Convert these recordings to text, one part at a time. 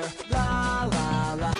La la la.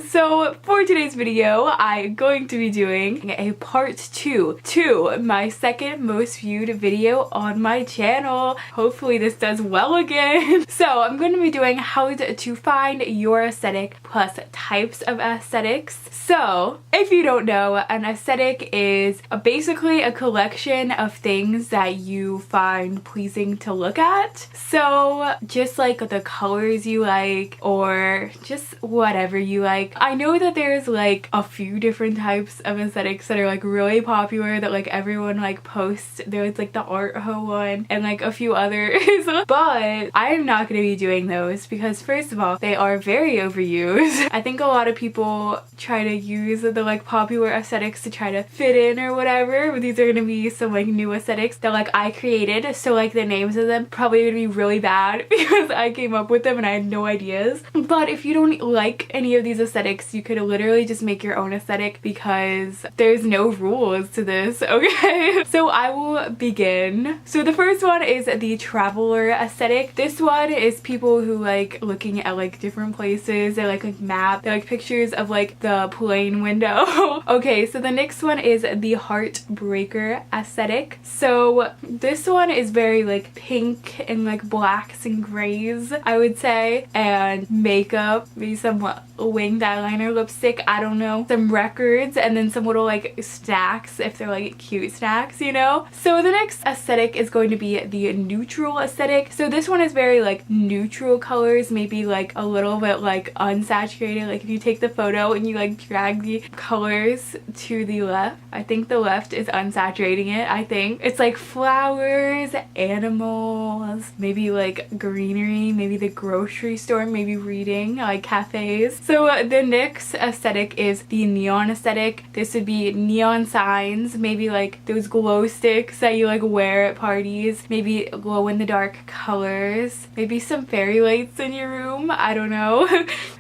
So for today's video, I'm going to be doing a part 2 to my second most viewed video on my channel. Hopefully this does well again. So I'm going to be doing how to find your aesthetic plus types of aesthetics. So if you don't know, an aesthetic is basically a collection of things that you find pleasing to look at. So just like the colors you like or just whatever you like. I know that there's like a few different types of aesthetics that are like really popular that like everyone like posts. There's like the art hoe one and like a few others. But I'm not going to be doing those because first of all, they are very overused. I think a lot of people try to use the like popular aesthetics to try to fit in or whatever, but these are going to be some like new aesthetics that like I created. So like the names of them probably going to be really bad because I came up with them and I had no ideas. But if you don't like any of these aesthetics, you could literally just make your own aesthetic because there's no rules to this, okay? So I will begin. So the first one is the traveler aesthetic. This one is people who like looking at like different places. They like map, they like pictures of like the plane window. Okay, so the next one is the heartbreaker aesthetic. So this one is very like pink and like blacks and grays, I would say, and makeup, maybe some winged eyeliner, lipstick, I don't know, some records, and then some little like snacks if they're like cute snacks, you know? So the next aesthetic is going to be the neutral aesthetic. So this one is very like neutral colors, maybe like a little bit like unsaturated. Like if you take the photo and you like drag the colors to the left, I think the left is unsaturating it. I think it's like flowers, animals, maybe like greenery, maybe the grocery store, maybe reading, like cafes. So the next aesthetic is the neon aesthetic. This would be neon signs, maybe like those glow sticks that you like wear at parties, maybe glow in the dark colors, maybe some fairy lights in your room, I don't know.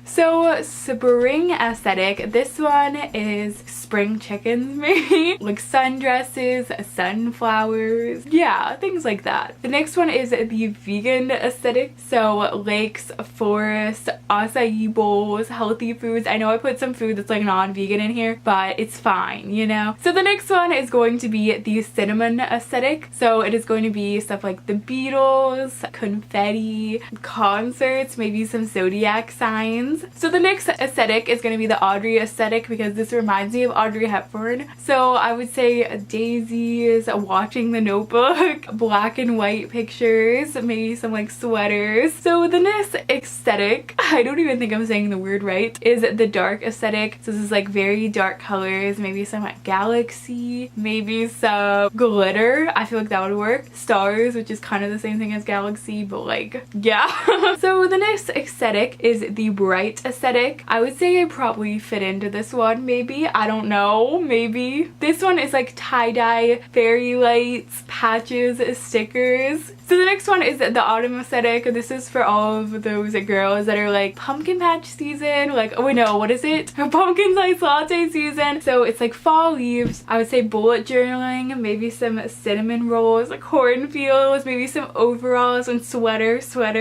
So spring aesthetic, this one is spring chickens maybe, like sundresses, sunflowers, yeah, things like that. The next one is the vegan aesthetic. So lakes, forests, acai bowls, healthy foods. I know I put some food that's like non-vegan in here, but it's fine, you know? So the next one is going to be the cinnamon aesthetic. So it is going to be stuff like the Beatles, confetti, concerts, maybe some zodiac signs. So the next aesthetic is going to be the Audrey aesthetic because this reminds me of Audrey Hepburn. So I would say daisies, watching The Notebook, black and white pictures, maybe some like sweaters. So the next aesthetic, I don't even think I'm saying the word right, is the dark aesthetic. So this is like very dark colors, maybe some like galaxy, maybe some glitter. I feel like that would work. Stars, which is kind of the same thing as galaxy, but like, yeah. So the next aesthetic is the bright aesthetic. I would say I probably fit into this one, maybe. I don't know, maybe. This one is like tie-dye, fairy lights, patches, stickers. So the next one is the autumn aesthetic. This is for all of those girls that are like pumpkin patch season, like, oh no, what is it? Pumpkin spice latte season. So it's like fall leaves. I would say bullet journaling, maybe some cinnamon rolls, like cornfields, maybe some overalls and sweater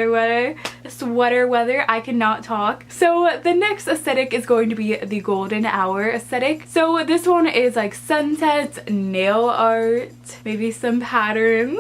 weather. I cannot talk. So the next aesthetic is going to be the golden hour aesthetic. So this one is like sunsets, nail art, maybe some patterns.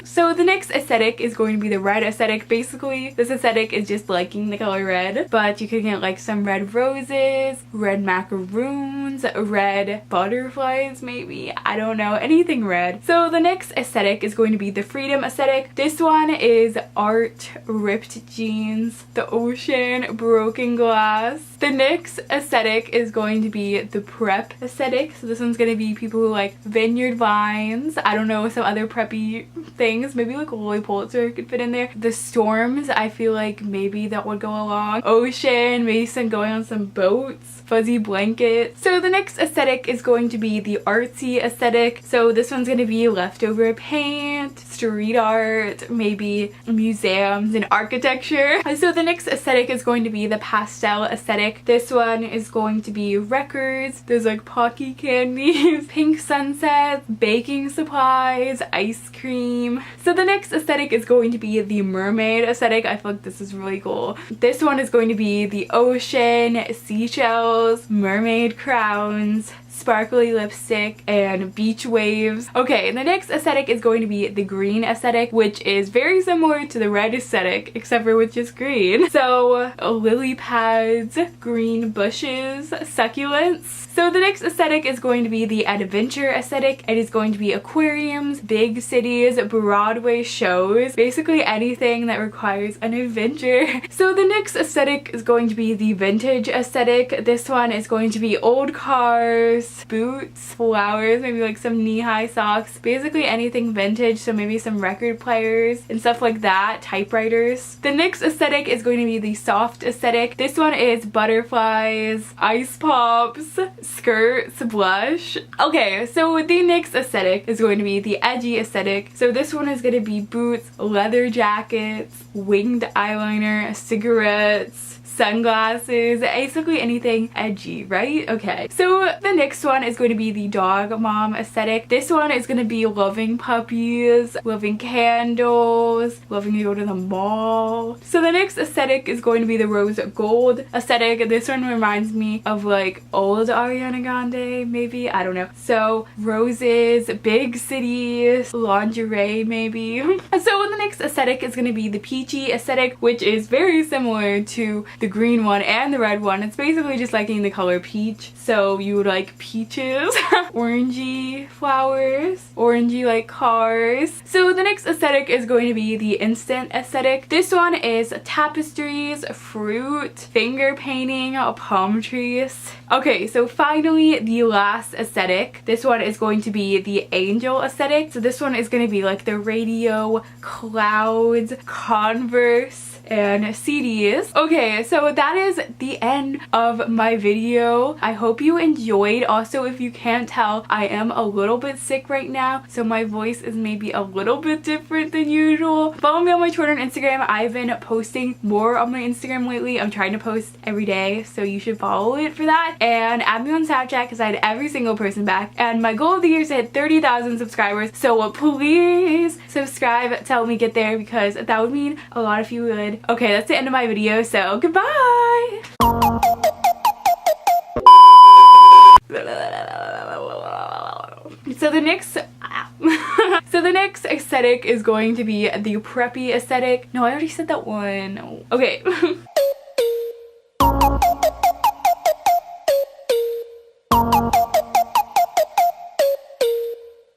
So the next aesthetic is going to be the red aesthetic. Basically, this aesthetic is just liking the color red, but you can get like some red roses, red macaroons, red butterflies, maybe, I don't know, anything red. So the next aesthetic is going to be the freedom aesthetic. This one is art, ripped jeans, the ocean, broken glass. The next aesthetic is going to be the prep aesthetic. So this one's going to be people who like vineyard vines, I don't know, some other preppy things, maybe like Lily Pulitzer could fit in there. The storms, I feel like maybe that would go along. Ocean, maybe some going on some boats, fuzzy blankets. So the next aesthetic is going to be the artsy aesthetic. So this one's going to be leftover paint, street art, maybe museums and architecture. picture. So the next aesthetic is going to be the pastel aesthetic. This one is going to be records. There's like Pocky candies, pink sunsets, baking supplies, ice cream. So the next aesthetic is going to be the mermaid aesthetic. I feel like this is really cool. This one is going to be the ocean, seashells, mermaid crowns, sparkly lipstick, and beach waves. Okay, the next aesthetic is going to be the green aesthetic, which is very similar to the red aesthetic, except for with just green. So lily pads, green bushes, succulents. So the next aesthetic is going to be the adventure aesthetic. It is going to be aquariums, big cities, Broadway shows, basically anything that requires an adventure. So the next aesthetic is going to be the vintage aesthetic. This one is going to be old cars, boots, flowers, maybe like some knee-high socks, basically anything vintage, so maybe some record players and stuff like that, typewriters. The next aesthetic is going to be the soft aesthetic. This one is butterflies, ice pops, skirts, blush. Okay, so the next aesthetic is going to be the edgy aesthetic. So this one is going to be boots, leather jackets, winged eyeliner, cigarettes, sunglasses, basically anything edgy, right? Okay, so the next one is going to be the dog mom aesthetic. This one is going to be loving puppies, loving candles, loving to go to the mall. So the next aesthetic is going to be the rose gold aesthetic. This one reminds me of like old Ariana Grande, maybe, I don't know. So roses, big cities, lingerie maybe. So the next aesthetic is going to be the peachy aesthetic, which is very similar to the green one and the red one. It's basically just liking the color peach. So you would like peaches, orangey flowers, orangey like cars. So the next aesthetic is going to be the instant aesthetic. This one is tapestries, fruit, finger painting, palm trees. Okay, so finally the last aesthetic. This one is going to be the angel aesthetic. So this one is going to be like the radio, clouds, Converse, and CDs. Okay, so that is the end of my video. I hope you enjoyed. Also, if you can't tell, I am a little bit sick right now, so my voice is maybe a little bit different than usual. Follow me on my Twitter and Instagram. I've been posting more on my Instagram lately. I'm trying to post every day, so you should follow it for that. And add me on Snapchat because I had every single person back. And my goal of the year is to hit 30,000 subscribers, so please subscribe to help me get there because that would mean a lot if you would. Okay, that's the end of my video, so goodbye! So the next so the next aesthetic is going to be the preppy aesthetic. No, I already said that one. Okay.